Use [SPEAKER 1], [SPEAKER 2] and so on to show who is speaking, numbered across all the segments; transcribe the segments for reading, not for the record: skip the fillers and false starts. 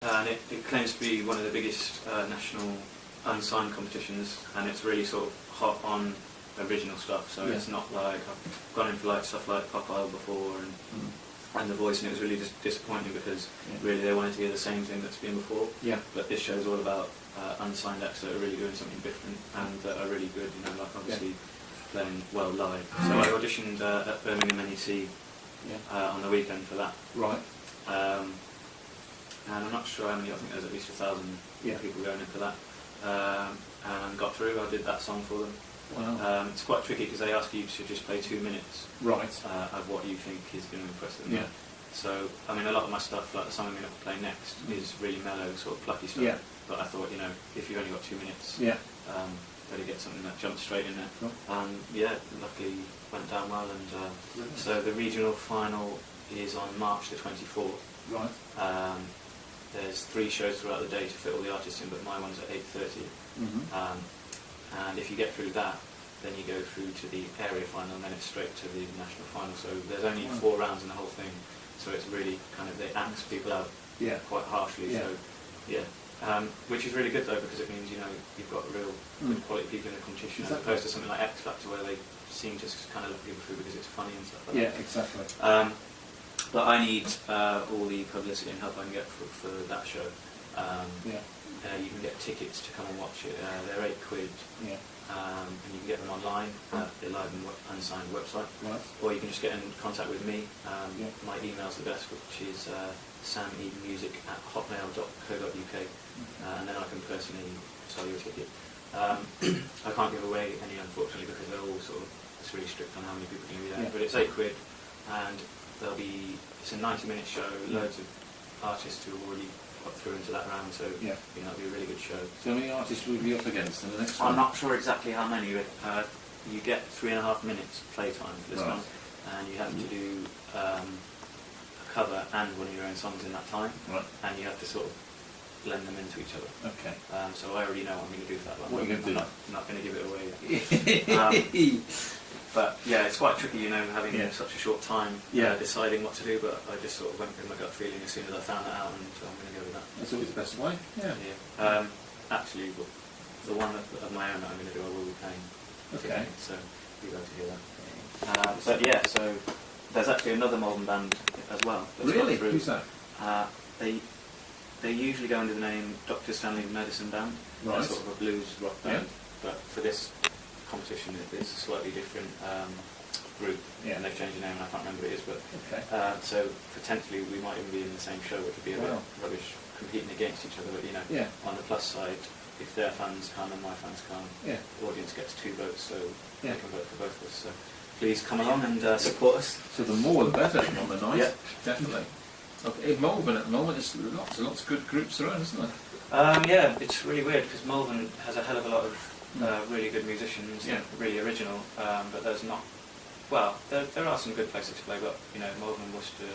[SPEAKER 1] And it claims to be one of the biggest national unsigned competitions, and it's really sort of hot on original stuff. So it's not like I've gone in for like stuff like Pop Idol before and The Voice, and it was really just disappointing because really they wanted to hear the same thing that's been before. Yeah. But this show's all about unsigned acts that are really doing something different and that are really good. You know, like obviously playing well live. So I auditioned at Birmingham NEC on the weekend for that. Right. And I'm not sure how many. I think there's at least 1,000 people going in for that. And got through. I did that song for them. Wow. It's quite tricky because they ask you to just play 2 minutes of what you think is going to impress them. Yeah. So, I mean, a lot of my stuff, like the song I'm going to play next, is really mellow, sort of plucky stuff. Yeah. But I thought, you know, if you've only got 2 minutes, better get something that jumps straight in there. Sure. And luckily went down well. And so the regional final is on March the 24th. Right. There's 3 shows throughout the day to fit all the artists in, but my one's at 8:30. And if you get through that, then you go through to the area final, and then it's straight to the national final. So there's only 4 rounds in the whole thing, so it's really kind of, they axe people out quite harshly. So which is really good though, because it means, you know, you've got real good quality people in the competition, as opposed to something like X Factor where they seem to kind of let people through because it's funny and stuff like that. Yeah, exactly. But I need all the publicity and help I can get for that show. You can get tickets to come and watch it. They're £8, and you can get them online at the Live and Unsigned website, or you can just get in contact with me. My email's the best, which is samedenmusic@hotmail.co.uk, and then I can personally sell you a ticket. I can't give away any, unfortunately, because they're all sort of, it's really strict on how many people can be there. But it's £8, and it's a 90-minute show, loads of artists who have already got through into that round, so you know, it'll be a really good show. So how many artists will you be up against in the next one? I'm not sure exactly how many, but you get 3.5 minutes playtime for this one, and you have to do a cover and one of your own songs in that time, and you have to sort of blend them into each other. Okay. So I already know what I'm going to do for that one. What are you going to do? I'm not going to give it away. But yeah, it's quite tricky, you know, having such a short time deciding what to do, but I just sort of went with my gut feeling as soon as I found that out, and so I'm going to go with that. That's always the best way. Actually, the one of my own that I'm going to do, I will be playing. Okay. So you'll be able to hear that. But yeah, so there's actually another Malvern band as well. Really? Who's that? They usually go under the name Dr. Stanley Medicine Band. Right. They're sort of a blues rock band. But for this competition, it's a slightly different group, and they've changed the name, and I can't remember what it is, but so potentially we might even be in the same show, which would be a bit rubbish competing against each other, but you know, on the plus side, if their fans come and my fans come, the audience gets 2 votes, so they can vote for both of us. So please come along and support us. So the more the better on the night. Definitely. Okay, in Malvern at the moment, there's lots of good groups around, isn't there? It's really weird because Malvern has a hell of a lot of really good musicians, really original, but there's not, well, there are some good places to play, but you know, Malvern and Worcester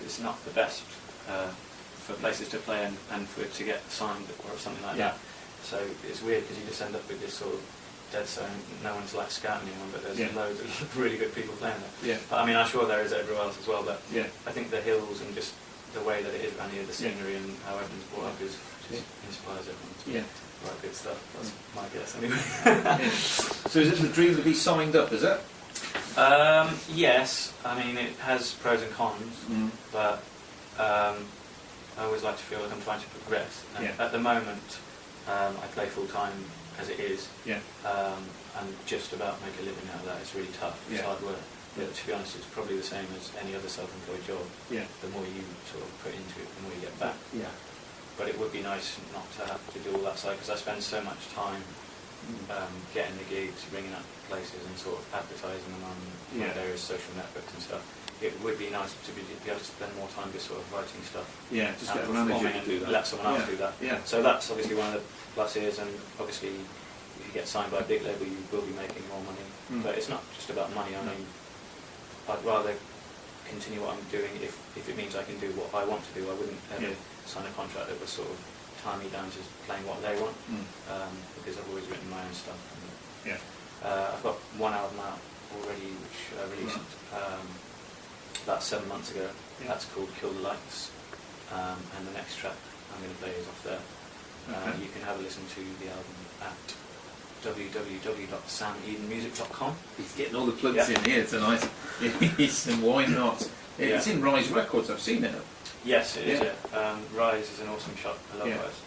[SPEAKER 1] is not the best for places to play and for to get signed or something like that. So it's weird because you just end up with this sort of dead zone. No one's like scouting anyone, but there's loads of really good people playing there. But I mean, I'm sure there is everywhere else as well, but I think the hills and just the way that it is around here, the scenery and how everything's brought up just inspires everyone to write good stuff. That's my guess anyway. So is it the dream to be signed up, is it? Yes. I mean, it has pros and cons, but I always like to feel like I'm trying to progress. And at the moment, I play full time as it is, and just about make a living out of that. It's really tough. It's hard work. But to be honest, it's probably the same as any other self-employed job. The more you sort of put into it, the more you get back. But it would be nice not to have to do all that side, because I spend so much time getting the gigs, ringing up places and sort of advertising them on various social networks and stuff. It would be nice to be able to spend more time just sort of writing stuff. Just get a manager to do that. Let someone else do that. So that's obviously one of the pluses, and obviously if you get signed by a big label, you will be making more money. But it's not just about money. I mean, I'd rather continue what I'm doing if it means I can do what I want to do. I wouldn't ever sign a contract that would sort of tie me down to playing what they want, because I've always written my own stuff. And, I've got one album out already, which I released about 7 months ago. That's called Kill the Lights, and the next track I'm going to play is off there. You can have a listen to the album at www.samedenmusic.com.
[SPEAKER 2] He's getting all the plugs in here tonight. And why not? It's in Rise Records, I've seen it.
[SPEAKER 1] Yes, it is. Yeah. Rise is an awesome shop. I love Rise.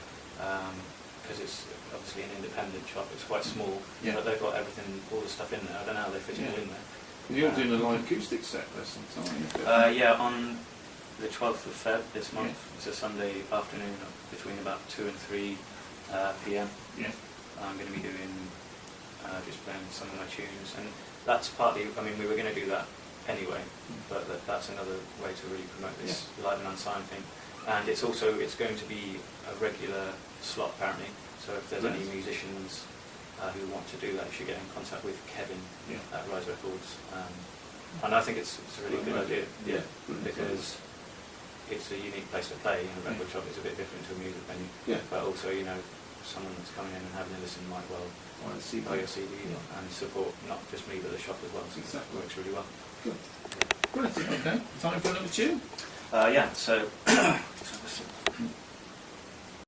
[SPEAKER 1] Because it's obviously an independent shop. It's quite small, but they've got everything, all the stuff in there. I don't know how they fit it all in there.
[SPEAKER 2] You're doing a live acoustic set there sometime.
[SPEAKER 1] On the 12th of Feb this month. It's a Sunday afternoon between about 2 and 3 p.m. I'm going to be doing just playing some of my tunes, and that's partly. I mean, we were going to do that anyway, but that's another way to really promote this live and unsigned thing. And it's going to be a regular slot apparently. So if there's any musicians who want to do that, you should get in contact with Kevin at Rise Records. And I think it's a really good idea. Because it's a unique place to play. A record shop is a bit different to a music venue. But also, someone that's coming in and having a listen might well buy your CD and support not just me but the shop as well. So it works really well.
[SPEAKER 2] Good. Brilliant. Okay. Time for another tune?
[SPEAKER 1] So just have a sip.